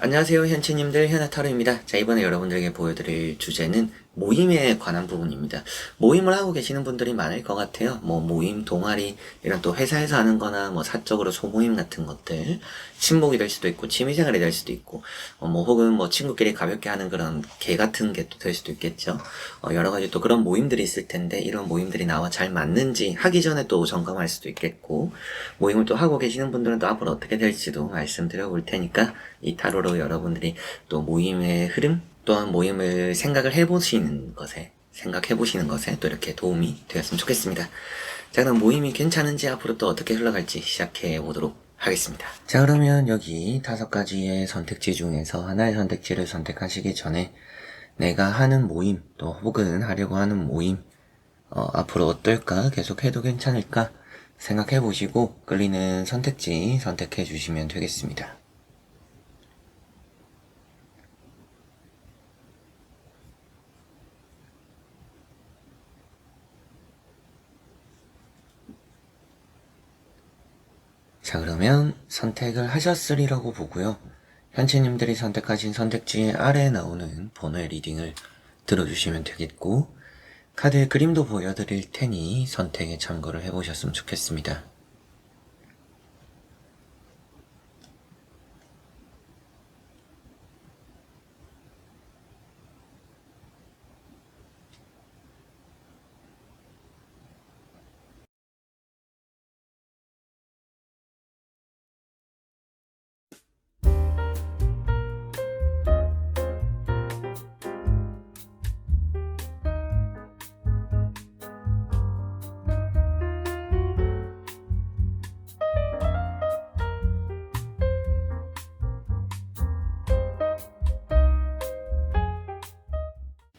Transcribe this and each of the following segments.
안녕하세요, 현치님들, 현아타로입니다. 자, 이번에 여러분들에게 보여드릴 주제는 모임에 관한 부분입니다. 모임을 하고 계시는 분들이 많을 것 같아요. 뭐 모임, 동아리, 이런 또 회사에서 하는 거나 뭐 사적으로 소모임 같은 것들, 친목이 될 수도 있고 취미생활이 될 수도 있고 뭐 혹은 뭐 친구끼리 가볍게 하는 그런 개 같은 게 또 될 수도 있겠죠. 여러 가지 또 그런 모임들이 있을 텐데 이런 모임들이 나와 잘 맞는지 하기 전에 또 점검할 수도 있겠고, 모임을 또 하고 계시는 분들은 또 앞으로 어떻게 될지도 말씀드려 볼 테니까 이 타로로 여러분들이 또 모임의 흐름 또한 모임을 생각해 보시는 것에 또 이렇게 도움이 되었으면 좋겠습니다. 자, 그럼 모임이 괜찮은지 앞으로 또 어떻게 흘러갈지 시작해 보도록 하겠습니다. 자, 그러면 여기 5가지의 선택지 중에서 하나의 선택지를 선택하시기 전에 내가 하는 모임 또 혹은 하려고 하는 모임 앞으로 어떨까, 계속 해도 괜찮을까 생각해 보시고 끌리는 선택지 선택해 주시면 되겠습니다. 자, 그러면 선택을 하셨으리라고 보고요. 현치님들이 선택하신 선택지의 아래에 나오는 번호의 리딩을 들어주시면 되겠고, 카드의 그림도 보여드릴 테니 선택에 참고를 해보셨으면 좋겠습니다.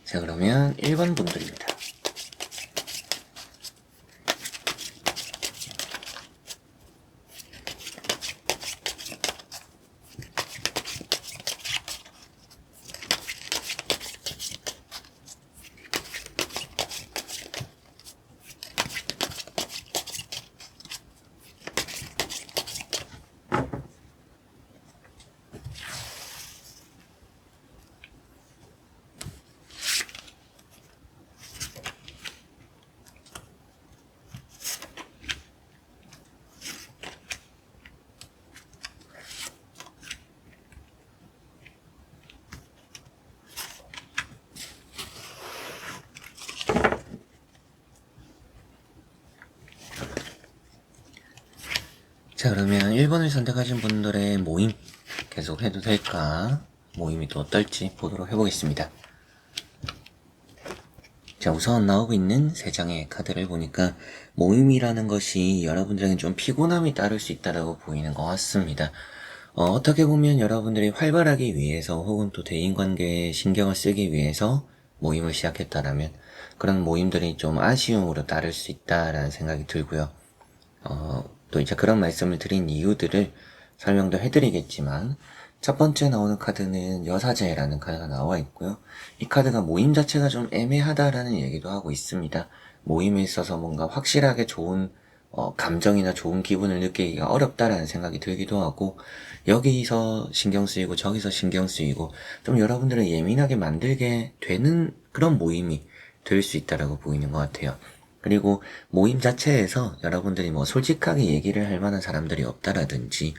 자, 그러면 1번 분들입니다. 자, 그러면 1번을 선택하신 분들의 모임 계속 해도 될까? 모임이 또 어떨지 보도록 해보겠습니다. 자, 우선 나오고 있는 3장의 카드를 보니까 모임이라는 것이 여러분들에게 좀 피곤함이 따를 수 있다고 보이는 것 같습니다. 어떻게 보면 여러분들이 활발하기 위해서 혹은 또 대인관계에 신경을 쓰기 위해서 모임을 시작했다라면 그런 모임들이 좀 아쉬움으로 따를 수 있다라는 생각이 들고요. 또 이제 그런 말씀을 드린 이유들을 설명도 해드리겠지만, 첫 번째 나오는 카드는 여사제라는 카드가 나와 있고요. 이 카드가 모임 자체가 좀 애매하다라는 얘기도 하고 있습니다. 모임에 있어서 뭔가 확실하게 좋은 감정이나 좋은 기분을 느끼기가 어렵다라는 생각이 들기도 하고, 여기서 신경 쓰이고 저기서 신경 쓰이고 좀 여러분들을 예민하게 만들게 되는 그런 모임이 될 수 있다라고 보이는 것 같아요. 그리고 모임 자체에서 여러분들이 뭐 솔직하게 얘기를 할 만한 사람들이 없다라든지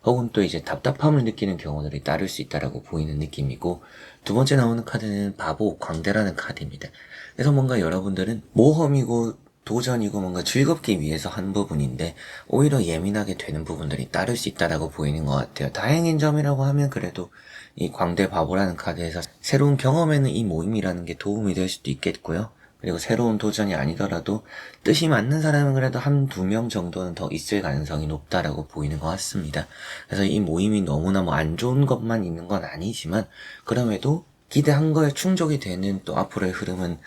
혹은 또 이제 답답함을 느끼는 경우들이 따를 수 있다라고 보이는 느낌이고, 두 번째 나오는 카드는 바보 광대라는 카드입니다. 그래서 뭔가 여러분들은 모험이고 도전이고 뭔가 즐겁기 위해서 한 부분인데 오히려 예민하게 되는 부분들이 따를 수 있다라고 보이는 것 같아요. 다행인 점이라고 하면 그래도 이 광대 바보라는 카드에서 새로운 경험에는 이 모임이라는 게 도움이 될 수도 있겠고요. 그리고 새로운 도전이 아니더라도 뜻이 맞는 사람은 그래도 1~2명 정도는 더 있을 가능성이 높다라고 보이는 것 같습니다. 그래서 이 모임이 너무나 뭐 안 좋은 것만 있는 건 아니지만 그럼에도 기대한 거에 충족이 되는 또 앞으로의 흐름은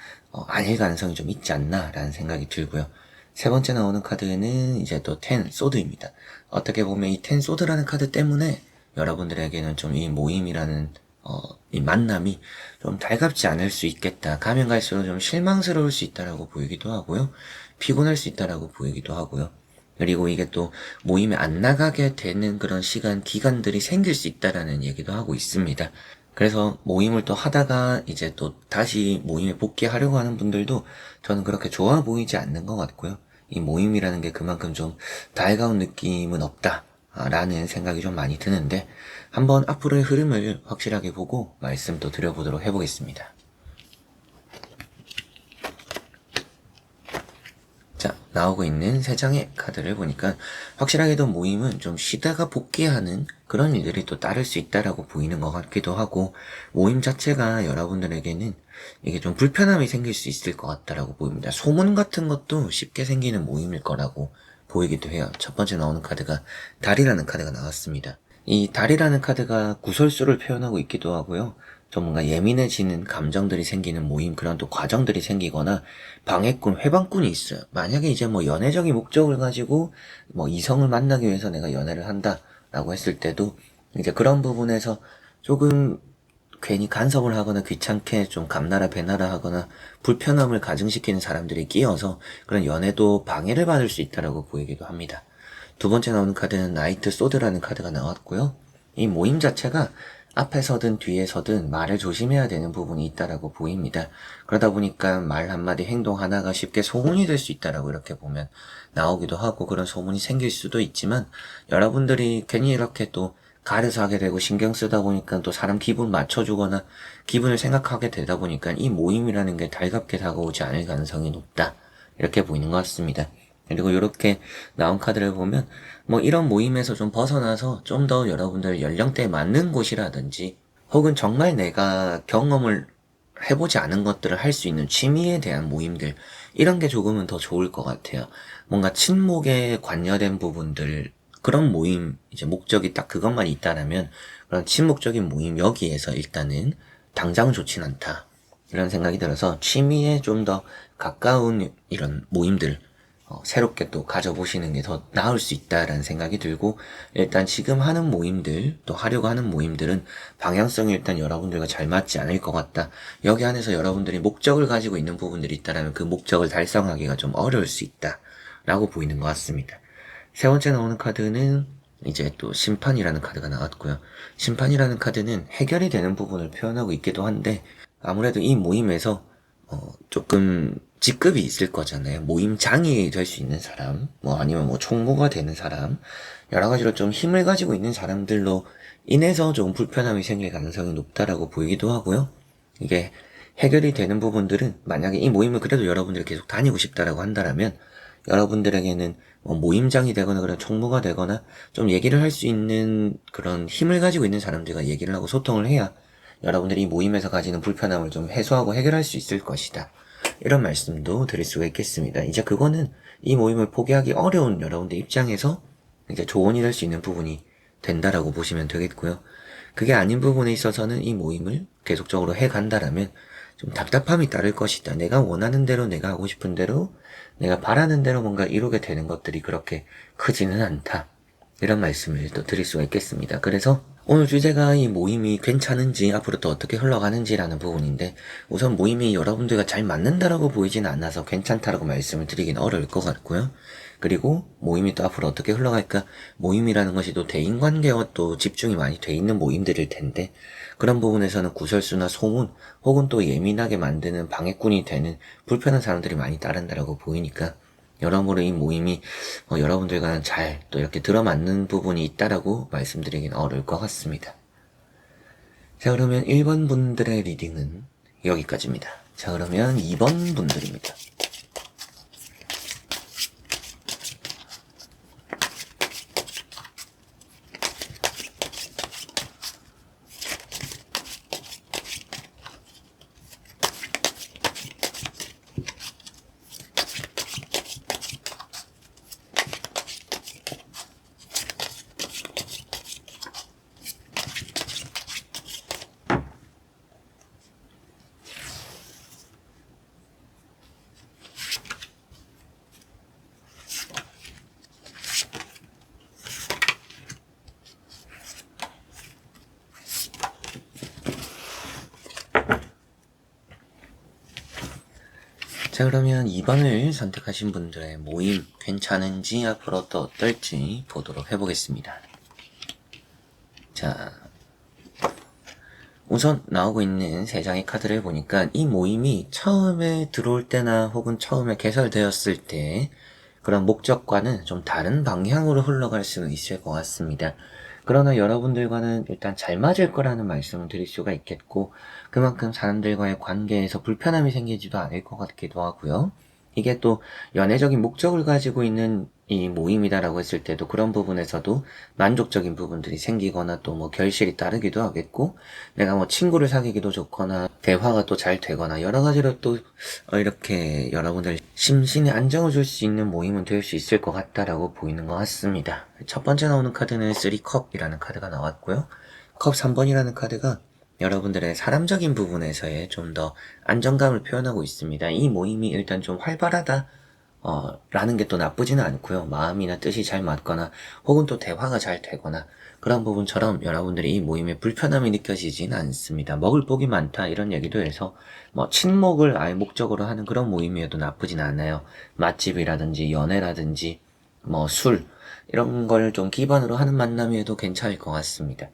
아닐 가능성이 좀 있지 않나라는 생각이 들고요. 세 번째 나오는 카드는 이제 또 텐 소드입니다. 어떻게 보면 이 텐 소드라는 카드 때문에 여러분들에게는 좀 이 모임이라는 이 만남이 좀 달갑지 않을 수 있겠다. 가면 갈수록 좀 실망스러울 수 있다라고 보이기도 하고요. 피곤할 수 있다라고 보이기도 하고요. 그리고 이게 또 모임에 안 나가게 되는 그런 기간들이 생길 수 있다라는 얘기도 하고 있습니다. 그래서 모임을 또 하다가 이제 또 다시 모임에 복귀하려고 하는 분들도 저는 그렇게 좋아 보이지 않는 것 같고요. 이 모임이라는 게 그만큼 좀 달가운 느낌은 없다. 라는 생각이 좀 많이 드는데 한번 앞으로의 흐름을 확실하게 보고 말씀 또 드려보도록 해보겠습니다. 자, 나오고 있는 세 장의 카드를 보니까 확실하게도 모임은 좀 쉬다가 복귀하는 그런 일들이 또 따를 수 있다라고 보이는 것 같기도 하고, 모임 자체가 여러분들에게는 이게 좀 불편함이 생길 수 있을 것 같다라고 보입니다. 소문 같은 것도 쉽게 생기는 모임일 거라고 보이기도 해요. 첫 번째 나오는 카드가 달이라는 카드가 나왔습니다. 이 달이라는 카드가 구설수를 표현하고 있기도 하고요. 좀 뭔가 예민해지는 감정들이 생기는 모임, 그런 또 과정들이 생기거나 방해꾼, 회방꾼이 있어요. 만약에 이제 뭐 연애적인 목적을 가지고 뭐 이성을 만나기 위해서 내가 연애를 한다라고 했을 때도 이제 그런 부분에서 조금 괜히 간섭을 하거나 귀찮게 좀 감나라 배나라 하거나 불편함을 가중시키는 사람들이 끼어서 그런 연애도 방해를 받을 수 있다라고 보이기도 합니다. 두 번째 나오는 카드는 나이트 소드라는 카드가 나왔고요. 이 모임 자체가 앞에서든 뒤에서든 말을 조심해야 되는 부분이 있다라고 보입니다. 그러다 보니까 말 한마디 행동 하나가 쉽게 소문이 될 수 있다라고 이렇게 보면 나오기도 하고, 그런 소문이 생길 수도 있지만 여러분들이 괜히 이렇게 또 가려서 하게 되고 신경 쓰다 보니까 또 사람 기분 맞춰주거나 기분을 생각하게 되다 보니까 이 모임이라는 게 달갑게 다가오지 않을 가능성이 높다, 이렇게 보이는 것 같습니다. 그리고 이렇게 나온 카드를 보면 뭐 이런 모임에서 좀 벗어나서 좀 더 여러분들 연령대에 맞는 곳이라든지 혹은 정말 내가 경험을 해보지 않은 것들을 할 수 있는 취미에 대한 모임들, 이런 게 조금은 더 좋을 것 같아요. 뭔가 친목에 관여된 부분들, 그런 모임, 이제 목적이 딱 그것만 있다라면 그런 친목적인 모임, 여기에서 일단은 당장은 좋진 않다, 이런 생각이 들어서 취미에 좀 더 가까운 이런 모임들 새롭게 또 가져보시는 게 더 나을 수 있다라는 생각이 들고, 일단 지금 하는 모임들, 또 하려고 하는 모임들은 방향성이 일단 여러분들과 잘 맞지 않을 것 같다. 여기 안에서 여러분들이 목적을 가지고 있는 부분들이 있다면 그 목적을 달성하기가 좀 어려울 수 있다 라고 보이는 것 같습니다. 세 번째 나오는 카드는 이제 또 심판이라는 카드가 나왔고요. 심판이라는 카드는 해결이 되는 부분을 표현하고 있기도 한데, 아무래도 이 모임에서 조금 직급이 있을 거잖아요. 모임장이 될 수 있는 사람, 뭐 아니면 뭐 총무가 되는 사람, 여러 가지로 좀 힘을 가지고 있는 사람들로 인해서 좀 불편함이 생길 가능성이 높다라고 보이기도 하고요. 이게 해결이 되는 부분들은 만약에 이 모임을 그래도 여러분들이 계속 다니고 싶다라고 한다면 여러분들에게는 뭐 모임장이 되거나 그런 총무가 되거나 좀 얘기를 할 수 있는 그런 힘을 가지고 있는 사람들과 얘기를 하고 소통을 해야 여러분들이 이 모임에서 가지는 불편함을 좀 해소하고 해결할 수 있을 것이다, 이런 말씀도 드릴 수가 있겠습니다. 이제 그거는 이 모임을 포기하기 어려운 여러분들 입장에서 이제 조언이 될 수 있는 부분이 된다라고 보시면 되겠고요. 그게 아닌 부분에 있어서는 이 모임을 계속적으로 해간다라면 좀 답답함이 따를 것이다. 내가 원하는 대로, 내가 하고 싶은 대로, 내가 바라는 대로 뭔가 이루게 되는 것들이 그렇게 크지는 않다, 이런 말씀을 또 드릴 수가 있겠습니다. 그래서 오늘 주제가 이 모임이 괜찮은지 앞으로 또 어떻게 흘러가는지라는 부분인데, 우선 모임이 여러분들과 잘 맞는다라고 보이진 않아서 괜찮다라고 말씀을 드리긴 어려울 것 같고요. 그리고 모임이 또 앞으로 어떻게 흘러갈까, 모임이라는 것이 또 대인관계와 또 집중이 많이 돼 있는 모임들일 텐데, 그런 부분에서는 구설수나 소문 혹은 또 예민하게 만드는 방해꾼이 되는 불편한 사람들이 많이 따른다라고 보이니까 여러모로 이 모임이 여러분들과는 잘 또 이렇게 들어맞는 부분이 있다라고 말씀드리긴 어려울 것 같습니다. 자, 그러면 1번 분들의 리딩은 여기까지입니다. 자, 그러면 2번 분들입니다. 자, 그러면 2번을 선택하신 분들의 모임 괜찮은지 앞으로 또 어떨지 보도록 해보겠습니다. 자, 우선 나오고 있는 3장의 카드를 보니까 이 모임이 처음에 들어올 때나 혹은 처음에 개설되었을 때 그런 목적과는 좀 다른 방향으로 흘러갈 수는 있을 것 같습니다. 그러나 여러분들과는 일단 잘 맞을 거라는 말씀을 드릴 수가 있겠고, 그만큼 사람들과의 관계에서 불편함이 생기지도 않을 것 같기도 하고요. 이게 또 연애적인 목적을 가지고 있는 이 모임이다라고 했을 때도 그런 부분에서도 만족적인 부분들이 생기거나 또 뭐 결실이 따르기도 하겠고, 내가 뭐 친구를 사귀기도 좋거나 대화가 또 잘 되거나 여러 가지로 또 이렇게 여러분들 심신의 안정을 줄 수 있는 모임은 될 수 있을 것 같다라고 보이는 것 같습니다. 첫 번째 나오는 카드는 3컵이라는 카드가 나왔고요. 컵 3번이라는 카드가 여러분들의 사람적인 부분에서의 좀 더 안정감을 표현하고 있습니다. 이 모임이 일단 좀 활발하다 라는 게 또 나쁘지는 않고요. 마음이나 뜻이 잘 맞거나 혹은 또 대화가 잘 되거나 그런 부분처럼 여러분들이 이 모임에 불편함이 느껴지지는 않습니다. 먹을 복이 많다 이런 얘기도 해서 뭐 친목을 아예 목적으로 하는 그런 모임이어도 나쁘진 않아요. 맛집이라든지 연애라든지 뭐 술 이런 걸 좀 기반으로 하는 만남이어도 괜찮을 것 같습니다.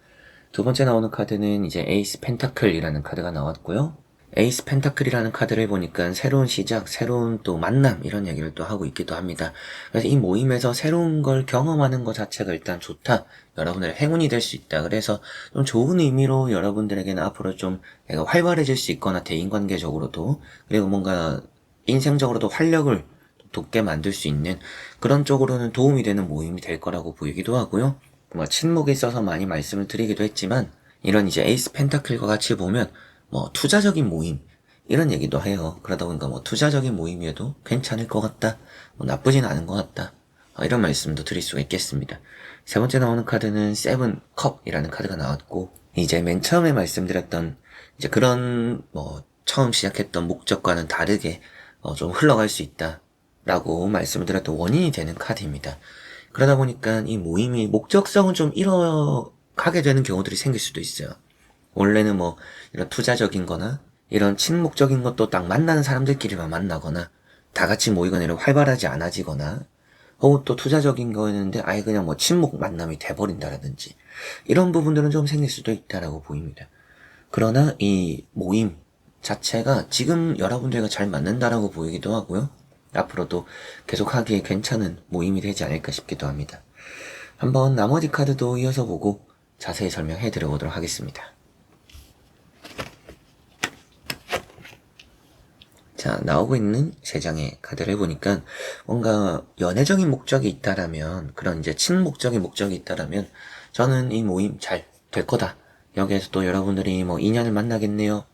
두 번째 나오는 카드는 이제 에이스 펜타클이라는 카드가 나왔고요. 에이스 펜타클이라는 카드를 보니까 새로운 시작, 새로운 또 만남 이런 얘기를 또 하고 있기도 합니다. 그래서 이 모임에서 새로운 걸 경험하는 것 자체가 일단 좋다. 여러분들의 행운이 될 수 있다. 그래서 좀 좋은 의미로 여러분들에게는 앞으로 좀 내가 활발해질 수 있거나 대인관계적으로도 그리고 뭔가 인생적으로도 활력을 돋게 만들 수 있는 그런 쪽으로는 도움이 되는 모임이 될 거라고 보이기도 하고요. 뭐 친목에 있어서 많이 말씀을 드리기도 했지만 이런 이제 에이스 펜타클과 같이 보면 뭐 투자적인 모임 이런 얘기도 해요. 그러다 보니까 뭐 투자적인 모임이어도 괜찮을 것 같다. 뭐 나쁘진 않은 것 같다. 이런 말씀도 드릴 수가 있겠습니다. 세 번째 나오는 카드는 세븐 컵이라는 카드가 나왔고 이제 맨 처음에 말씀드렸던 이제 그런 뭐 처음 시작했던 목적과는 다르게 좀 흘러갈 수 있다라고 말씀을 드렸던 원인이 되는 카드입니다. 그러다 보니까 이 모임이 목적성을 좀 잃어가게 되는 경우들이 생길 수도 있어요. 원래는 뭐 이런 투자적인 거나 이런 친목적인 것도 딱 만나는 사람들끼리만 만나거나 다 같이 모이거나 이런 활발하지 않아지거나 혹은 또 투자적인 거였는데 아예 그냥 뭐 친목 만남이 돼버린다라든지 이런 부분들은 좀 생길 수도 있다라고 보입니다. 그러나 이 모임 자체가 지금 여러분들과 잘 맞는다라고 보이기도 하고요. 앞으로도 계속 하기에 괜찮은 모임이 되지 않을까 싶기도 합니다. 한번 나머지 카드도 이어서 보고 자세히 설명해 드려보도록 하겠습니다. 자, 나오고 있는 3장의 카드를 보니까 뭔가 연애적인 목적이 있다라면 그런 이제 친목적인 목적이 있다라면 저는 이 모임 잘 될 거다. 여기에서 또 여러분들이 뭐 인연을 만나겠네요.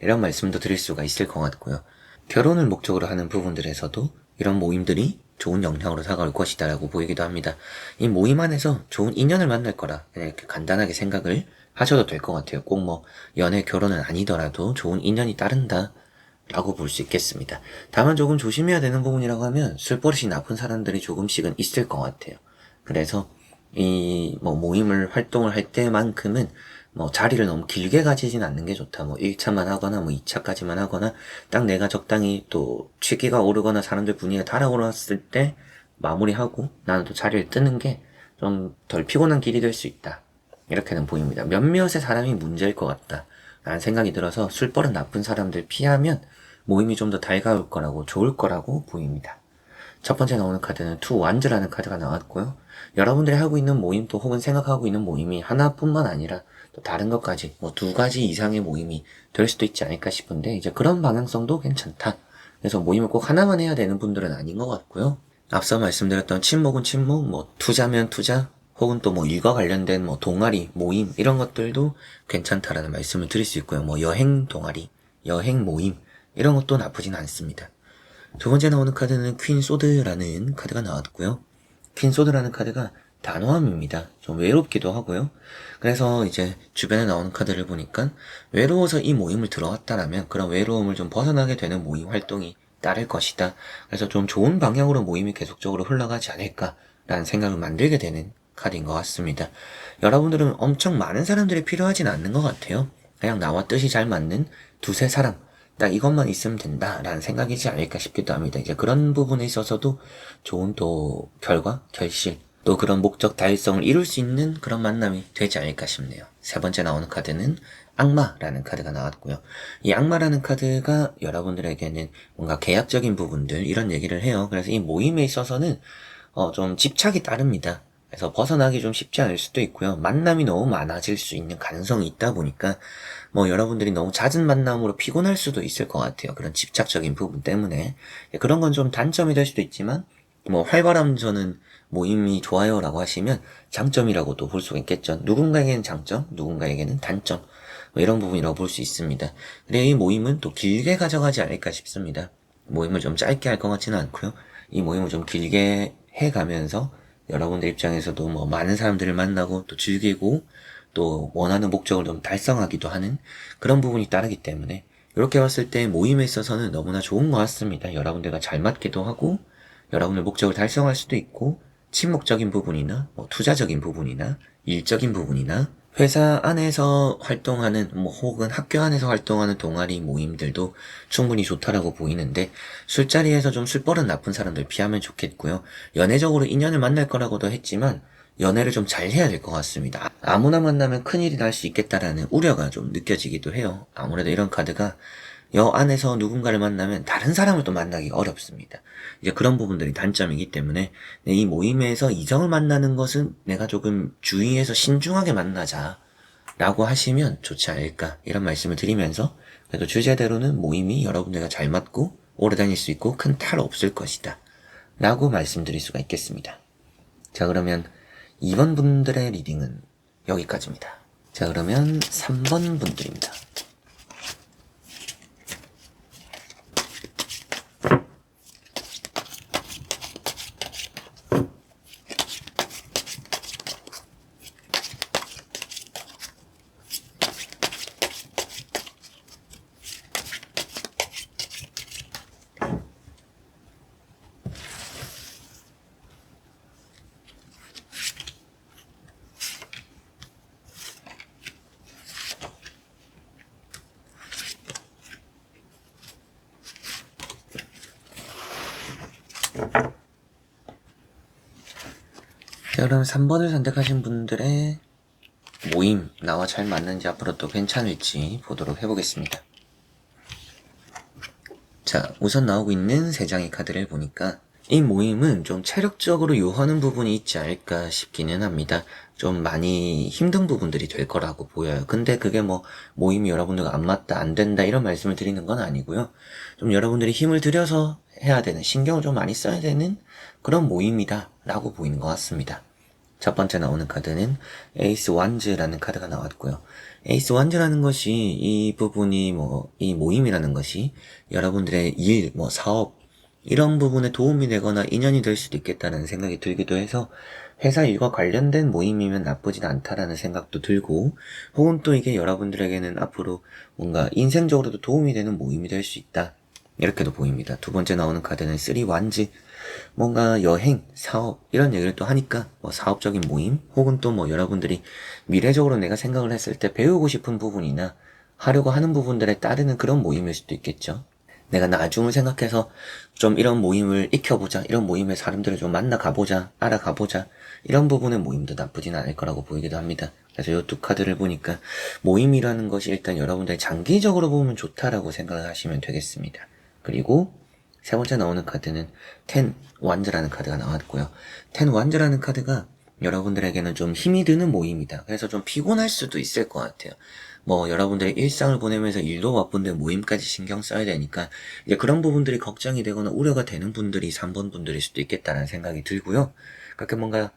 이런 말씀도 드릴 수가 있을 것 같고요. 결혼을 목적으로 하는 부분들에서도 이런 모임들이 좋은 영향으로 다가올 것이다 라고 보이기도 합니다. 이 모임 안에서 좋은 인연을 만날 거라 그냥 이렇게 간단하게 생각을 하셔도 될 것 같아요. 꼭 뭐 연애 결혼은 아니더라도 좋은 인연이 따른다 라고 볼 수 있겠습니다. 다만 조금 조심해야 되는 부분이라고 하면 술버릇이 나쁜 사람들이 조금씩은 있을 것 같아요. 그래서 이 뭐 모임을 활동을 할 때만큼은 뭐 자리를 너무 길게 가지진 않는 게 좋다. 뭐 1차만 하거나 뭐 2차까지만 하거나 딱 내가 적당히 또 취기가 오르거나 사람들 분위기가 달아올랐을 때 마무리하고 나는 또 자리를 뜨는 게 좀 덜 피곤한 길이 될 수 있다. 이렇게는 보입니다. 몇몇의 사람이 문제일 것 같다. 라는 생각이 들어서 술버릇 나쁜 사람들 피하면 모임이 좀 더 달가울 거라고 좋을 거라고 보입니다. 첫 번째 나오는 카드는 투 완즈라는 카드가 나왔고요. 여러분들이 하고 있는 모임 또 혹은 생각하고 있는 모임이 하나뿐만 아니라 또 다른 것까지 뭐 2가지 이상의 모임이 될 수도 있지 않을까 싶은데 이제 그런 방향성도 괜찮다. 그래서 모임을 꼭 하나만 해야 되는 분들은 아닌 것 같고요. 앞서 말씀드렸던 친목은 친목, 뭐 투자면 투자, 혹은 또 뭐 일과 관련된 뭐 동아리, 모임 이런 것들도 괜찮다라는 말씀을 드릴 수 있고요. 뭐 여행 동아리, 여행 모임 이런 것도 나쁘진 않습니다. 두 번째 나오는 카드는 퀸 소드라는 카드가 나왔고요. 퀸 소드라는 카드가 단호함입니다. 좀 외롭기도 하고요. 그래서 이제 주변에 나오는 카드를 보니까 외로워서 이 모임을 들어왔다라면 그런 외로움을 좀 벗어나게 되는 모임 활동이 따를 것이다. 그래서 좀 좋은 방향으로 모임이 계속적으로 흘러가지 않을까라는 생각을 만들게 되는 카드인 것 같습니다. 여러분들은 엄청 많은 사람들이 필요하진 않는 것 같아요. 그냥 나와 뜻이 잘 맞는 2-3 사람 딱 이것만 있으면 된다라는 생각이지 않을까 싶기도 합니다. 이제 그런 부분에 있어서도 좋은 또 결과, 결실, 또 그런 목적 달성을 이룰 수 있는 그런 만남이 되지 않을까 싶네요. 세 번째 나오는 카드는 악마라는 카드가 나왔고요. 이 악마라는 카드가 여러분들에게는 뭔가 계약적인 부분들 이런 얘기를 해요. 그래서 이 모임에 있어서는 좀 집착이 따릅니다. 그래서 벗어나기 좀 쉽지 않을 수도 있고요. 만남이 너무 많아질 수 있는 가능성이 있다 보니까 뭐 여러분들이 너무 잦은 만남으로 피곤할 수도 있을 것 같아요. 그런 집착적인 부분 때문에. 그런 건 좀 단점이 될 수도 있지만 뭐 활발함 저는 모임이 좋아요라고 하시면 장점이라고도 볼 수가 있겠죠. 누군가에게는 장점, 누군가에게는 단점 뭐 이런 부분이라고 볼 수 있습니다. 근데 이 모임은 또 길게 가져가지 않을까 싶습니다. 모임을 좀 짧게 할 것 같지는 않고요. 이 모임을 좀 길게 해가면서 여러분들 입장에서도 뭐 많은 사람들을 만나고 또 즐기고 또 원하는 목적을 좀 달성하기도 하는 그런 부분이 따르기 때문에 이렇게 봤을 때 모임에 있어서는 너무나 좋은 것 같습니다. 여러분들과 잘 맞기도 하고 여러분의 목적을 달성할 수도 있고 친목적인 부분이나 뭐 투자적인 부분이나 일적인 부분이나 회사 안에서 활동하는 뭐 혹은 학교 안에서 활동하는 동아리 모임들도 충분히 좋다라고 보이는데 술자리에서 좀 술버릇 나쁜 사람들 피하면 좋겠고요. 연애적으로 인연을 만날 거라고도 했지만 연애를 좀 잘 해야 될 것 같습니다. 아무나 만나면 큰일이 날 수 있겠다라는 우려가 좀 느껴지기도 해요. 아무래도 이런 카드가 여 안에서 누군가를 만나면 다른 사람을 또 만나기 어렵습니다. 이제 그런 부분들이 단점이기 때문에 이 모임에서 이성을 만나는 것은 내가 조금 주의해서 신중하게 만나자 라고 하시면 좋지 않을까 이런 말씀을 드리면서 그래도 주제대로는 모임이 여러분들과 잘 맞고 오래 다닐 수 있고 큰 탈 없을 것이다 라고 말씀드릴 수가 있겠습니다. 자, 그러면 2번 분들의 리딩은 여기까지입니다. 자, 그러면 3번 분들입니다. 자, 그럼 3번을 선택하신 분들의 모임, 나와 잘 맞는지 앞으로 또 괜찮을지 보도록 해보겠습니다. 자, 우선 나오고 있는 3장의 카드를 보니까 이 모임은 좀 체력적으로 요하는 부분이 있지 않을까 싶기는 합니다. 좀 많이 힘든 부분들이 될 거라고 보여요. 근데 그게 뭐 모임이 여러분들과 안 맞다, 안 된다 이런 말씀을 드리는 건 아니고요. 좀 여러분들이 힘을 들여서 해야 되는, 신경을 좀 많이 써야 되는 그런 모임이다 라고 보이는 것 같습니다. 첫 번째 나오는 카드는 에이스 완즈라는 카드가 나왔고요. 에이스 완즈라는 것이 이 부분이 이 모임이라는 것이 여러분들의 일, 사업 이런 부분에 도움이 되거나 인연이 될 수도 있겠다는 생각이 들기도 해서 회사 일과 관련된 모임이면 나쁘진 않다라는 생각도 들고 혹은 또 이게 여러분들에게는 앞으로 뭔가 인생적으로도 도움이 되는 모임이 될 수 있다. 이렇게도 보입니다. 두 번째 나오는 카드는 3 완즈. 뭔가 여행, 사업 이런 얘기를 또 하니까 사업적인 모임 혹은 또 여러분들이 미래적으로 내가 생각을 했을 때 배우고 싶은 부분이나 하려고 하는 부분들에 따르는 그런 모임일 수도 있겠죠. 내가 나중을 생각해서 좀 이런 모임을 익혀보자, 이런 모임의 사람들을 좀 만나가보자, 알아가보자 이런 부분의 모임도 나쁘진 않을 거라고 보이기도 합니다. 그래서 이 두 카드를 보니까 모임이라는 것이 일단 여러분들이 장기적으로 보면 좋다라고 생각을 하시면 되겠습니다. 그리고 세 번째 나오는 카드는 10 완즈라는 카드가 나왔고요. 10 완즈라는 카드가 여러분들에게는 좀 힘이 드는 모임이다. 그래서 좀 피곤할 수도 있을 것 같아요. 여러분들의 일상을 보내면서 일도 바쁜데 모임까지 신경 써야 되니까 이제 그런 부분들이 걱정이 되거나 우려가 되는 분들이 3번 분들일 수도 있겠다는 생각이 들고요. 그렇게 뭔가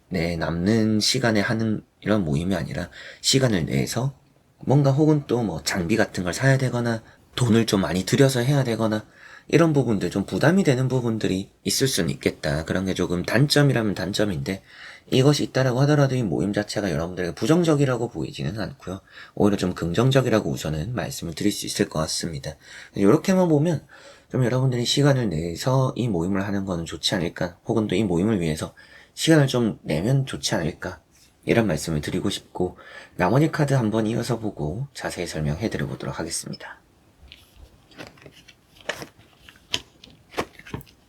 내 남는 시간에 하는 이런 모임이 아니라 시간을 내서 뭔가 혹은 또 장비 같은 걸 사야 되거나 돈을 좀 많이 들여서 해야 되거나 이런 부분들 좀 부담이 되는 부분들이 있을 수는 있겠다. 그런 게 조금 단점이라면 단점인데 이것이 있다라고 하더라도 이 모임 자체가 여러분들에게 부정적이라고 보이지는 않고요. 오히려 좀 긍정적이라고 우선은 말씀을 드릴 수 있을 것 같습니다. 이렇게만 보면 좀 여러분들이 시간을 내서 이 모임을 하는 거는 좋지 않을까 혹은 또 이 모임을 위해서 시간을 좀 내면 좋지 않을까 이런 말씀을 드리고 싶고 나머지 카드 한번 이어서 보고 자세히 설명해 드려 보도록 하겠습니다.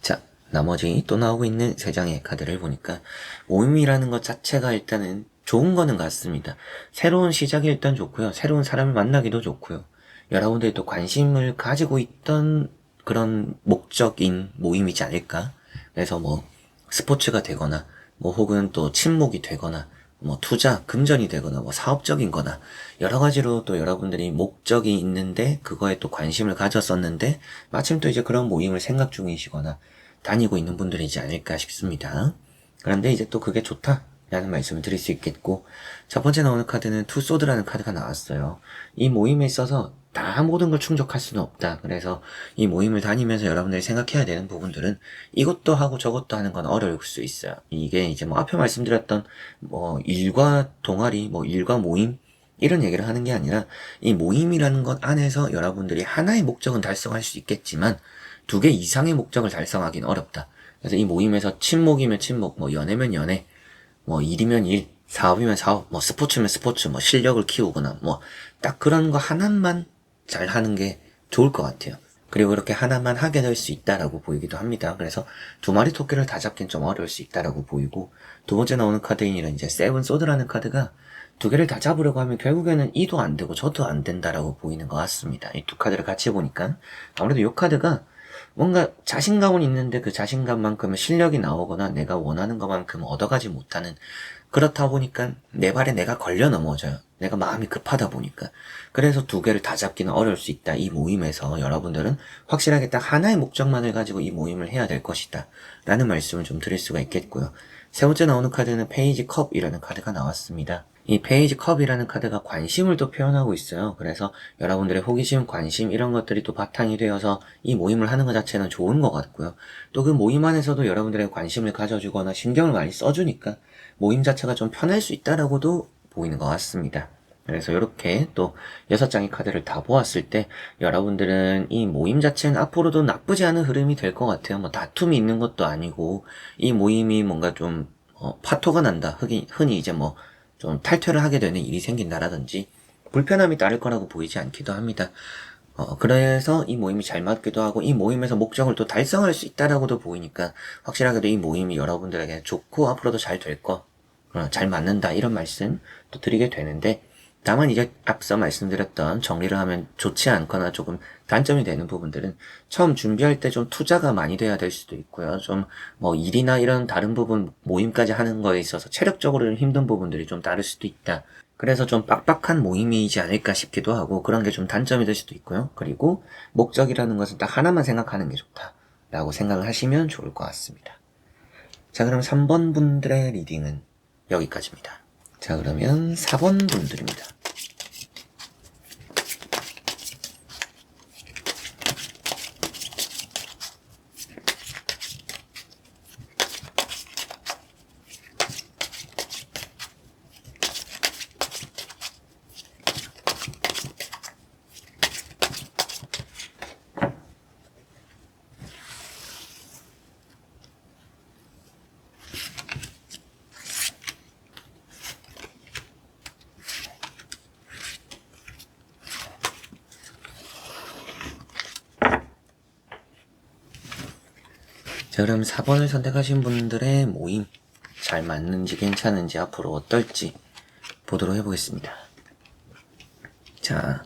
자, 나머지 또 나오고 있는 3장의 카드를 보니까 모임이라는 것 자체가 일단은 좋은 거는 같습니다. 새로운 시작이 일단 좋고요. 새로운 사람을 만나기도 좋고요. 여러분들이 또 관심을 가지고 있던 그런 목적인 모임이지 않을까. 그래서 뭐 스포츠가 되거나 뭐 혹은 또 친목이 되거나 뭐 투자, 금전이 되거나 뭐 사업적인 거나 여러 가지로 또 여러분들이 목적이 있는데 그거에 또 관심을 가졌었는데 마침 또 이제 그런 모임을 생각 중이시거나 다니고 있는 분들이지 않을까 싶습니다. 그런데 이제 또 그게 좋다라는 말씀을 드릴 수 있겠고, 첫 번째 나오는 카드는 투소드라는 카드가 나왔어요. 이 모임에 있어서 다 모든 걸 충족할 수는 없다. 그래서 이 모임을 다니면서 여러분들이 생각해야 되는 부분들은 이것도 하고 저것도 하는 건 어려울 수 있어요. 이게 이제 뭐 앞에 말씀드렸던 뭐 일과 동아리, 뭐 일과 모임 이런 얘기를 하는 게 아니라 이 모임이라는 것 안에서 여러분들이 하나의 목적은 달성할 수 있겠지만 2개 이상의 목적을 달성하기는 어렵다. 그래서 이 모임에서 친목이면 친목, 뭐 연애면 연애, 뭐 일이면 일, 사업이면 사업, 뭐 스포츠면 스포츠, 뭐 실력을 키우거나 뭐 딱 그런 거 하나만 잘 하는 게 좋을 것 같아요. 그리고 이렇게 하나만 하게 될 수 있다라고 보이기도 합니다. 그래서 2마리 토끼를 다 잡긴 좀 어려울 수 있다라고 보이고, 두 번째 나오는 카드인 이런 이제 세븐 소드라는 카드가 2개를 다 잡으려고 하면 결국에는 이도 안 되고 저도 안 된다라고 보이는 것 같습니다. 이 2카드를 같이 보니까 아무래도 이 카드가 뭔가 자신감은 있는데 그 자신감만큼은 실력이 나오거나 내가 원하는 것만큼 얻어가지 못하는, 그렇다 보니까 내 발에 내가 걸려 넘어져요. 내가 마음이 급하다 보니까. 그래서 2개를 다 잡기는 어려울 수 있다. 이 모임에서 여러분들은 확실하게 딱 하나의 목적만을 가지고 이 모임을 해야 될 것이다 라는 말씀을 좀 드릴 수가 있겠고요. 세 번째 나오는 카드는 페이지 컵이라는 카드가 나왔습니다. 이 페이지 컵이라는 카드가 관심을 또 표현하고 있어요. 그래서 여러분들의 호기심, 관심 이런 것들이 또 바탕이 되어서 이 모임을 하는 것 자체는 좋은 것 같고요. 또 그 모임 안에서도 여러분들의 관심을 가져주거나 신경을 많이 써주니까 모임 자체가 좀 편할 수 있다라고도 보이는 것 같습니다. 그래서 이렇게 또 6장의 카드를 다 보았을 때 여러분들은 이 모임 자체는 앞으로도 나쁘지 않은 흐름이 될 것 같아요. 뭐 다툼이 있는 것도 아니고 이 모임이 뭔가 좀 파토가 난다. 흔히 이제 뭐 좀 탈퇴를 하게 되는 일이 생긴다라든지 불편함이 따를 거라고 보이지 않기도 합니다. 그래서 이 모임이 잘 맞기도 하고 이 모임에서 목적을 또 달성할 수 있다라고도 보이니까 확실하게도 이 모임이 여러분들에게 좋고 앞으로도 잘 될 거, 잘 맞는다 이런 말씀 또 드리게 되는데, 다만 이제 앞서 말씀드렸던 정리를 하면 좋지 않거나 조금 단점이 되는 부분들은 처음 준비할 때 좀 투자가 많이 돼야 될 수도 있고요. 좀 뭐 일이나 이런 다른 부분 모임까지 하는 거에 있어서 체력적으로 힘든 부분들이 좀 다를 수도 있다. 그래서 좀 빡빡한 모임이지 않을까 싶기도 하고 그런 게 좀 단점이 될 수도 있고요. 그리고 목적이라는 것은 딱 하나만 생각하는 게 좋다 라고 생각을 하시면 좋을 것 같습니다. 자, 그럼 3번 분들의 리딩은 여기까지입니다. 자, 그러면 4번 분들입니다. 자, 그럼 4번을 선택하신 분들의 모임 잘 맞는지 괜찮은지 앞으로 어떨지 보도록 해보겠습니다. 자,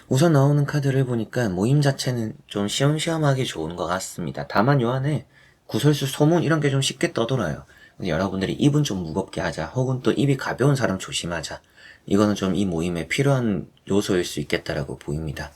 우선 나오는 카드를 보니까 모임 자체는 좀 시험시험하게 좋은 것 같습니다. 다만 요 안에 구설수, 소문 이런 게 좀 쉽게 떠돌아요. 여러분들이 입은 좀 무겁게 하자, 혹은 또 입이 가벼운 사람 조심하자, 이거는 좀 이 모임에 필요한 요소일 수 있겠다라고 보입니다.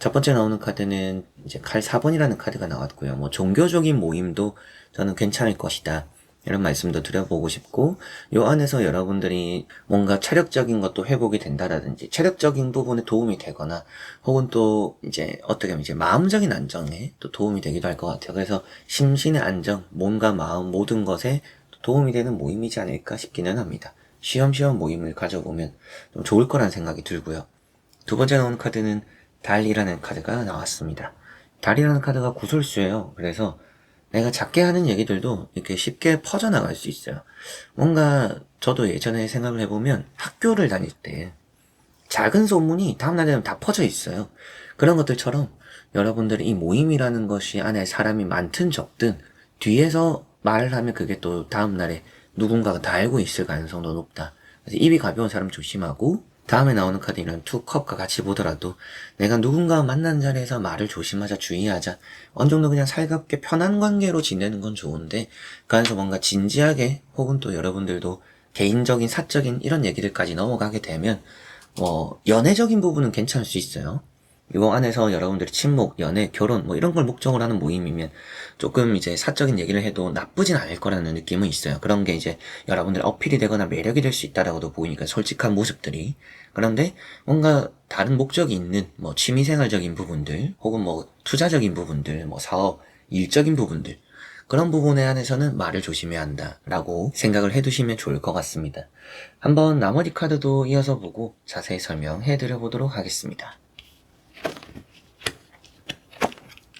첫 번째 나오는 카드는 이제 칼 4번이라는 카드가 나왔고요. 뭐 종교적인 모임도 저는 괜찮을 것이다, 이런 말씀도 드려보고 싶고, 요 안에서 여러분들이 뭔가 체력적인 것도 회복이 된다라든지 체력적인 부분에 도움이 되거나 혹은 또 이제 어떻게 하면 이제 마음적인 안정에 또 도움이 되기도 할 것 같아요. 그래서 심신의 안정, 몸과 마음 모든 것에 도움이 되는 모임이지 않을까 싶기는 합니다. 쉬엄쉬엄 모임을 가져보면 좀 좋을 거란 생각이 들고요. 두 번째 나오는 카드는 달이라는 카드가 나왔습니다. 달이라는 카드가 구설수예요. 그래서 내가 작게 하는 얘기들도 이렇게 쉽게 퍼져나갈 수 있어요. 뭔가 저도 예전에 생각을 해보면 학교를 다닐 때 작은 소문이 다음날 되면 다 퍼져 있어요. 그런 것들처럼 여러분들이 이 모임이라는 것이 안에 사람이 많든 적든 뒤에서 말을 하면 그게 또 다음날에 누군가가 다 알고 있을 가능성도 높다. 그래서 입이 가벼운 사람 조심하고, 다음에 나오는 카드 이런 투컵과 같이 보더라도 내가 누군가 만나는 자리에서 말을 조심하자, 주의하자, 어느 정도 그냥 살갑게 편한 관계로 지내는 건 좋은데 그 안에서 뭔가 진지하게 혹은 또 여러분들도 개인적인 사적인 이런 얘기들까지 넘어가게 되면 연애적인 부분은 괜찮을 수 있어요. 이거 안에서 여러분들이 친목, 연애, 결혼 이런 걸 목적으로 하는 모임이면 조금 이제 사적인 얘기를 해도 나쁘진 않을 거라는 느낌은 있어요. 그런 게 이제 여러분들 어필이 되거나 매력이 될 수 있다라고도 보이니까, 솔직한 모습들이. 그런데 뭔가 다른 목적이 있는 취미생활적인 부분들 혹은 투자적인 부분들, 사업, 일적인 부분들, 그런 부분에 한해서는 말을 조심해야 한다라고 생각을 해두시면 좋을 것 같습니다. 한번 나머지 카드도 이어서 보고 자세히 설명해 드려보도록 하겠습니다.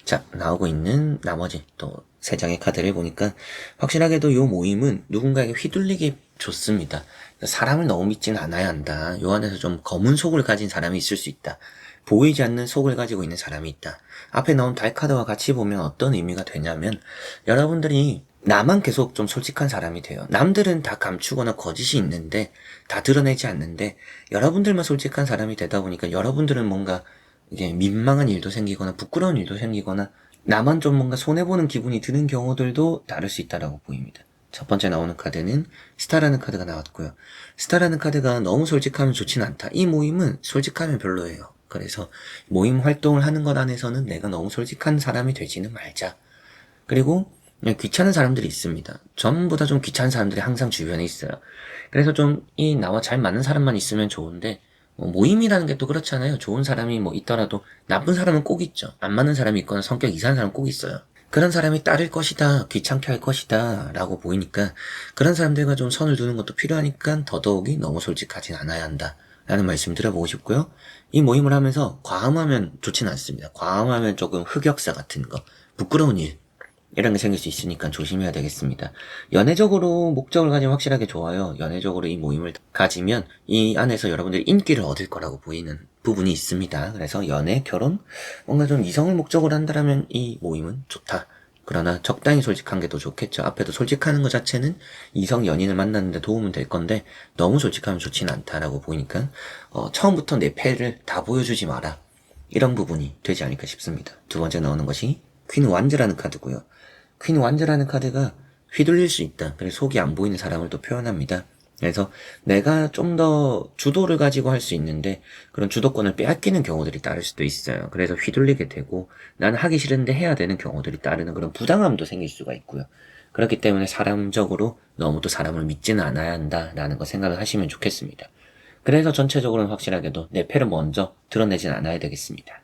자, 나오고 있는 나머지 또 3장의 카드를 보니까 확실하게도 이 모임은 누군가에게 휘둘리기 좋습니다. 사람을 너무 믿지는 않아야 한다. 요 안에서 좀 검은 속을 가진 사람이 있을 수 있다. 보이지 않는 속을 가지고 있는 사람이 있다. 앞에 나온 달 카드와 같이 보면 어떤 의미가 되냐면, 여러분들이 나만 계속 좀 솔직한 사람이 돼요. 남들은 다 감추거나 거짓이 있는데 다 드러내지 않는데, 여러분들만 솔직한 사람이 되다 보니까 여러분들은 뭔가 이게 민망한 일도 생기거나 부끄러운 일도 생기거나 나만 좀 뭔가 손해보는 기분이 드는 경우들도 다를 수 있다라고 보입니다. 첫 번째 나오는 카드는 스타라는 카드가 나왔고요. 스타라는 카드가 너무 솔직하면 좋진 않다. 이 모임은 솔직하면 별로예요. 그래서 모임 활동을 하는 것 안에서는 내가 너무 솔직한 사람이 되지는 말자. 그리고 그냥 귀찮은 사람들이 있습니다. 전부 다 좀 귀찮은 사람들이 항상 주변에 있어요. 그래서 좀 이 나와 잘 맞는 사람만 있으면 좋은데, 모임이라는 게 또 그렇잖아요. 좋은 사람이 있더라도 나쁜 사람은 꼭 있죠. 안 맞는 사람이 있거나 성격 이상한 사람 꼭 있어요. 그런 사람이 따를 것이다, 귀찮게 할 것이다 라고 보이니까 그런 사람들과 좀 선을 두는 것도 필요하니까 더더욱이 너무 솔직하진 않아야 한다 라는 말씀 드려보고 싶고요. 이 모임을 하면서 과음하면 좋진 않습니다. 과음하면 조금 흑역사 같은 거, 부끄러운 일 이런 게 생길 수 있으니까 조심해야 되겠습니다. 연애적으로 목적을 가지면 확실하게 좋아요. 연애적으로 이 모임을 가지면 이 안에서 여러분들이 인기를 얻을 거라고 보이는 부분이 있습니다. 그래서 연애, 결혼, 뭔가 좀 이성을 목적으로 한다면 이 모임은 좋다. 그러나 적당히 솔직한 게 더 좋겠죠. 앞에도 솔직하는 것 자체는 이성 연인을 만나는데 도움은 될 건데 너무 솔직하면 좋지는 않다라고 보이니까 처음부터 내 패를 다 보여주지 마라. 이런 부분이 되지 않을까 싶습니다. 두 번째 나오는 것이 퀸 완즈라는 카드고요. 퀸 완즈라는 카드가 휘둘릴 수 있다. 그래서 속이 안 보이는 사람을 또 표현합니다. 그래서 내가 좀 더 주도를 가지고 할 수 있는데 그런 주도권을 빼앗기는 경우들이 따를 수도 있어요. 그래서 휘둘리게 되고 나는 하기 싫은데 해야 되는 경우들이 따르는 그런 부당함도 생길 수가 있고요. 그렇기 때문에 사람적으로 너무 또 사람을 믿지는 않아야 한다라는 거 생각을 하시면 좋겠습니다. 그래서 전체적으로는 확실하게도 내 패를 먼저 드러내진 않아야 되겠습니다.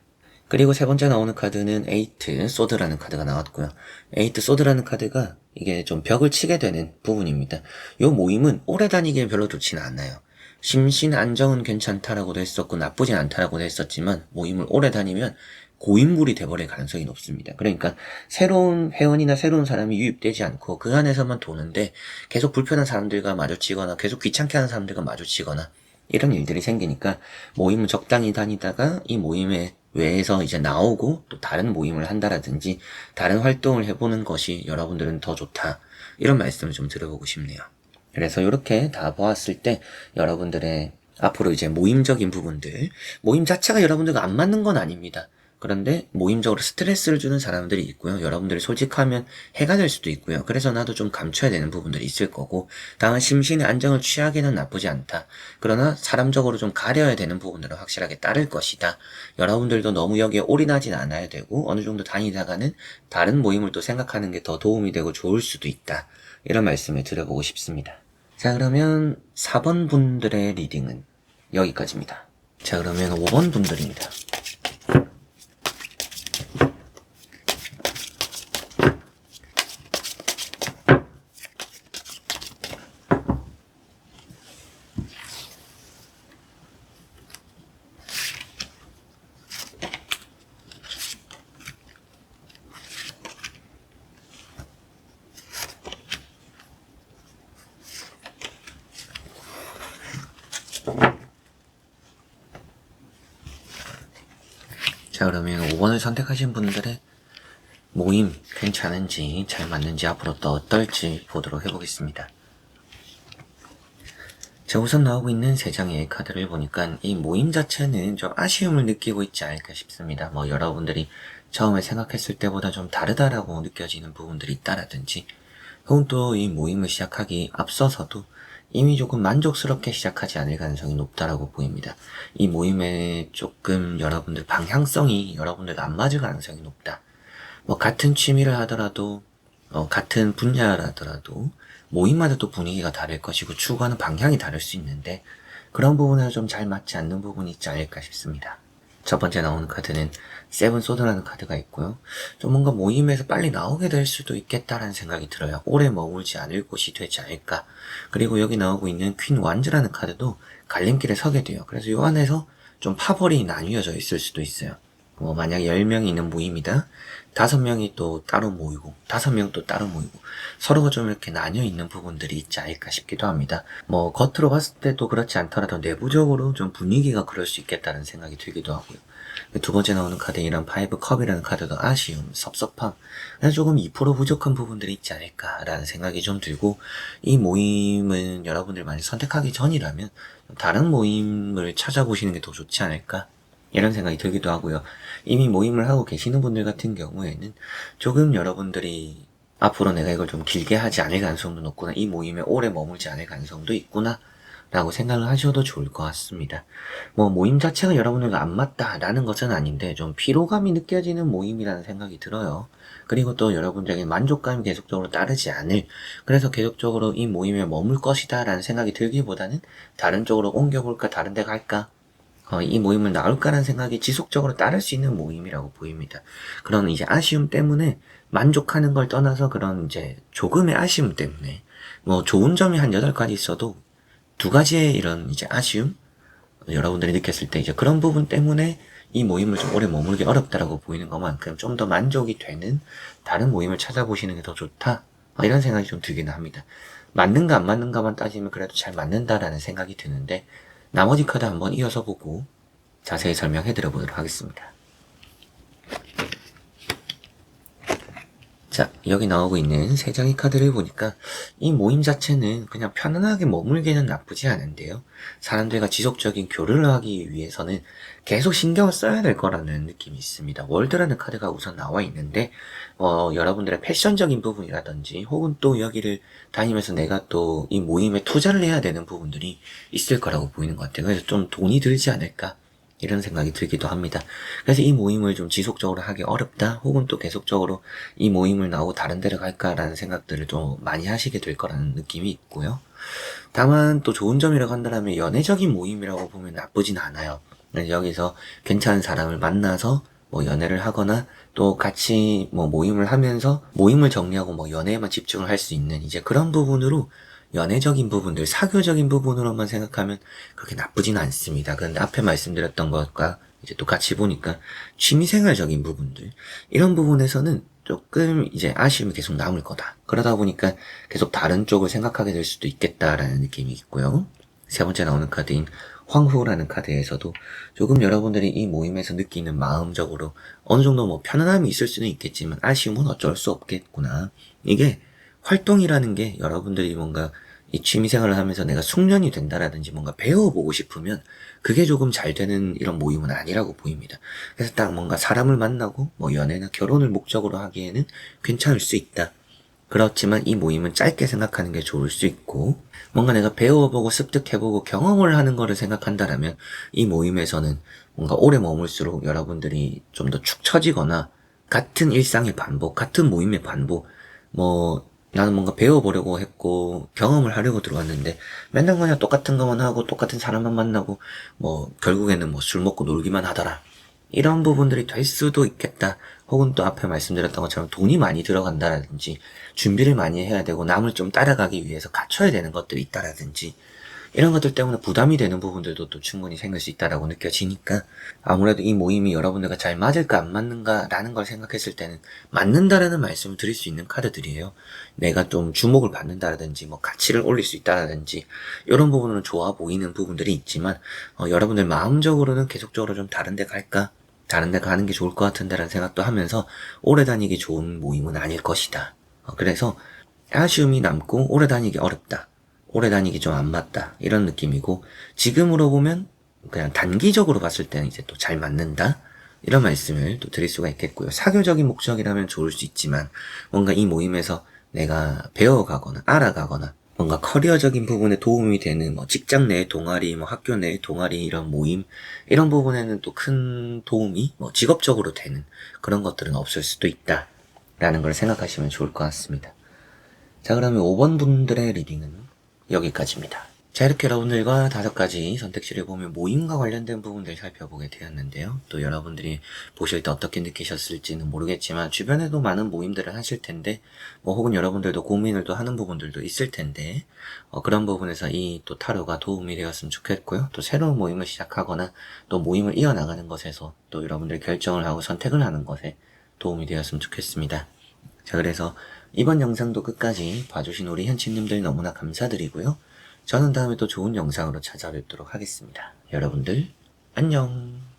그리고 세 번째 나오는 카드는 에이트 소드라는 카드가 나왔고요. 에이트 소드라는 카드가 이게 좀 벽을 치게 되는 부분입니다. 이 모임은 오래 다니기엔 별로 좋지는 않아요. 심신 안정은 괜찮다라고도 했었고 나쁘진 않다라고도 했었지만 모임을 오래 다니면 고인물이 돼버릴 가능성이 높습니다. 그러니까 새로운 회원이나 새로운 사람이 유입되지 않고 그 안에서만 도는데 계속 불편한 사람들과 마주치거나 계속 귀찮게 하는 사람들과 마주치거나 이런 일들이 생기니까 모임을 적당히 다니다가 이 모임에 외에서 이제 나오고 또 다른 모임을 한다라든지 다른 활동을 해보는 것이 여러분들은 더 좋다. 이런 말씀을 좀 드려보고 싶네요. 그래서 이렇게 다 보았을 때 여러분들의 앞으로 이제 모임적인 부분들, 모임 자체가 여러분들과 안 맞는 건 아닙니다. 그런데 모임적으로 스트레스를 주는 사람들이 있고요. 여러분들이 솔직하면 해가 될 수도 있고요. 그래서 나도 좀 감춰야 되는 부분들이 있을 거고, 다만 심신의 안정을 취하기는 나쁘지 않다. 그러나 사람적으로 좀 가려야 되는 부분들은 확실하게 따를 것이다. 여러분들도 너무 여기에 올인하진 않아야 되고 어느 정도 다니다가는 다른 모임을 또 생각하는 게 더 도움이 되고 좋을 수도 있다. 이런 말씀을 드려보고 싶습니다. 자, 그러면 4번 분들의 리딩은 여기까지입니다. 자, 그러면 5번 분들입니다. 그러면 5번을 선택하신 분들의 모임 괜찮은지 잘 맞는지 앞으로 또 어떨지 보도록 해보겠습니다. 자, 우선 나오고 있는 3장의 카드를 보니까 이 모임 자체는 좀 아쉬움을 느끼고 있지 않을까 싶습니다. 뭐 여러분들이 처음에 생각했을 때보다 좀 다르다라고 느껴지는 부분들이 있다라든지, 혹은 또 이 모임을 시작하기 앞서서도 이미 조금 만족스럽게 시작하지 않을 가능성이 높다라고 보입니다. 이 모임에 조금 여러분들 방향성이 여러분들과 안 맞을 가능성이 높다. 뭐 같은 취미를 하더라도 같은 분야라더라도 모임마다 또 분위기가 다를 것이고 추구하는 방향이 다를 수 있는데, 그런 부분에서 좀 잘 맞지 않는 부분이 있지 않을까 싶습니다. 첫 번째 나오는 카드는 세븐 소드라는 카드가 있고요. 좀 뭔가 모임에서 빨리 나오게 될 수도 있겠다라는 생각이 들어요. 오래 머물지 않을 곳이 되지 않을까. 그리고 여기 나오고 있는 퀸 완즈라는 카드도 갈림길에 서게 돼요. 그래서 이 안에서 좀 파벌이 나뉘어져 있을 수도 있어요. 뭐 만약 10명이 있는 모임이다, 5명이 또 따로 모이고 5명 또 따로 모이고 서로가 좀 이렇게 나뉘어 있는 부분들이 있지 않을까 싶기도 합니다. 뭐 겉으로 봤을 때도 그렇지 않더라도 내부적으로 좀 분위기가 그럴 수 있겠다는 생각이 들기도 하고요. 두 번째 나오는 카드이란 파이브 컵이라는 카드도 아쉬움, 섭섭함, 그래서 조금 2% 부족한 부분들이 있지 않을까라는 생각이 좀 들고, 이 모임은 여러분들 많이 선택하기 전이라면 다른 모임을 찾아보시는 게 더 좋지 않을까, 이런 생각이 들기도 하고요. 이미 모임을 하고 계시는 분들 같은 경우에는 조금 여러분들이 앞으로 내가 이걸 좀 길게 하지 않을 가능성도 높구나, 이 모임에 오래 머물지 않을 가능성도 있구나 라고 생각을 하셔도 좋을 것 같습니다. 뭐 모임 자체가 여러분들과 안 맞다라는 것은 아닌데 좀 피로감이 느껴지는 모임이라는 생각이 들어요. 그리고 또 여러분들에게 만족감이 계속적으로 따르지 않을, 그래서 계속적으로 이 모임에 머물 것이다 라는 생각이 들기보다는 다른 쪽으로 옮겨볼까, 다른 데 갈까, 이 모임을 나올까라는 생각이 지속적으로 따를 수 있는 모임이라고 보입니다. 그런 이제 아쉬움 때문에 만족하는 걸 떠나서 그런 이제 조금의 아쉬움 때문에, 뭐 좋은 점이 한 8가지 있어도 2가지의 이런 이제 아쉬움, 여러분들이 느꼈을 때 이제 그런 부분 때문에 이 모임을 좀 오래 머물기 어렵다라고 보이는 것만큼 좀 더 만족이 되는 다른 모임을 찾아보시는 게 더 좋다, 이런 생각이 좀 들기는 합니다. 맞는가 안 맞는가만 따지면 그래도 잘 맞는다라는 생각이 드는데, 나머지 카드 한번 이어서 보고 자세히 설명해 드려 보도록 하겠습니다. 자, 여기 나오고 있는 3장의 카드를 보니까 이 모임 자체는 그냥 편안하게 머물기는 나쁘지 않은데요, 사람들과 지속적인 교류를 하기 위해서는 계속 신경을 써야 될 거라는 느낌이 있습니다. 월드라는 카드가 우선 나와 있는데, 여러분들의 패션적인 부분이라든지 혹은 또 여기를 다니면서 내가 또 이 모임에 투자를 해야 되는 부분들이 있을 거라고 보이는 것 같아요. 그래서 좀 돈이 들지 않을까, 이런 생각이 들기도 합니다. 그래서 이 모임을 좀 지속적으로 하기 어렵다, 혹은 또 계속적으로 이 모임을 나오고 다른 데를 갈까라는 생각들을 좀 많이 하시게 될 거라는 느낌이 있고요. 다만 또 좋은 점이라고 한다면 연애적인 모임이라고 보면 나쁘진 않아요. 여기서 괜찮은 사람을 만나서 뭐 연애를 하거나 또 같이 뭐 모임을 하면서 모임을 정리하고 뭐 연애에만 집중을 할 수 있는 이제 그런 부분으로, 연애적인 부분들, 사교적인 부분으로만 생각하면 그렇게 나쁘진 않습니다. 그런데 앞에 말씀드렸던 것과 이제 또 같이 보니까 취미생활적인 부분들, 이런 부분에서는 조금 이제 아쉬움이 계속 남을 거다. 그러다 보니까 계속 다른 쪽을 생각하게 될 수도 있겠다라는 느낌이 있고요. 세 번째 나오는 카드인 황후라는 카드에서도 조금 여러분들이 이 모임에서 느끼는 마음적으로 어느 정도 뭐 편안함이 있을 수는 있겠지만 아쉬움은 어쩔 수 없겠구나. 이게 활동이라는 게 여러분들이 뭔가 이 취미생활을 하면서 내가 숙련이 된다라든지 뭔가 배워보고 싶으면 그게 조금 잘 되는 이런 모임은 아니라고 보입니다. 그래서 딱 뭔가 사람을 만나고 뭐 연애나 결혼을 목적으로 하기에는 괜찮을 수 있다. 그렇지만 이 모임은 짧게 생각하는 게 좋을 수 있고, 뭔가 내가 배워보고 습득해보고 경험을 하는 거를 생각한다라면 이 모임에서는 뭔가 오래 머물수록 여러분들이 좀 더 축 처지거나 같은 일상의 반복, 같은 모임의 반복, 뭐 나는 뭔가 배워보려고 했고 경험을 하려고 들어왔는데 맨날 그냥 똑같은 것만 하고 똑같은 사람만 만나고 뭐 결국에는 뭐 술 먹고 놀기만 하더라, 이런 부분들이 될 수도 있겠다. 혹은 또 앞에 말씀드렸던 것처럼 돈이 많이 들어간다라든지 준비를 많이 해야 되고 남을 좀 따라가기 위해서 갖춰야 되는 것들이 있다라든지, 이런 것들 때문에 부담이 되는 부분들도 또 충분히 생길 수 있다라고 느껴지니까, 아무래도 이 모임이 여러분들과 잘 맞을까 안 맞는가라는 걸 생각했을 때는 맞는다라는 말씀을 드릴 수 있는 카드들이에요. 내가 좀 주목을 받는다라든지 뭐 가치를 올릴 수 있다라든지 이런 부분은 좋아 보이는 부분들이 있지만, 여러분들 마음적으로는 계속적으로 좀 다른 데 갈까, 다른 데 가는 게 좋을 것 같은데 라는 생각도 하면서 오래 다니기 좋은 모임은 아닐 것이다. 그래서 아쉬움이 남고 오래 다니기 어렵다. 오래 다니기 좀 안 맞다. 이런 느낌이고, 지금으로 보면 그냥 단기적으로 봤을 때는 이제 또 잘 맞는다. 이런 말씀을 또 드릴 수가 있겠고요. 사교적인 목적이라면 좋을 수 있지만, 뭔가 이 모임에서 내가 배워가거나 알아가거나 뭔가 커리어적인 부분에 도움이 되는 뭐 직장 내 동아리, 뭐 학교 내 동아리 이런 모임 이런 부분에는 또 큰 도움이 뭐 직업적으로 되는 그런 것들은 없을 수도 있다 라는 걸 생각하시면 좋을 것 같습니다. 자, 그러면 5번 분들의 리딩은 여기까지입니다. 자, 이렇게 여러분들과 5가지 선택지를 보면 모임과 관련된 부분들 살펴보게 되었는데요. 또 여러분들이 보실 때 어떻게 느끼셨을지는 모르겠지만 주변에도 많은 모임들을 하실 텐데 뭐 혹은 여러분들도 고민을 또 하는 부분들도 있을 텐데 그런 부분에서 이 또 타로가 도움이 되었으면 좋겠고요. 또 새로운 모임을 시작하거나 또 모임을 이어나가는 것에서 또 여러분들이 결정을 하고 선택을 하는 것에 도움이 되었으면 좋겠습니다. 자, 그래서 이번 영상도 끝까지 봐주신 우리 현치님들 너무나 감사드리고요. 저는 다음에 또 좋은 영상으로 찾아뵙도록 하겠습니다. 여러분들 안녕.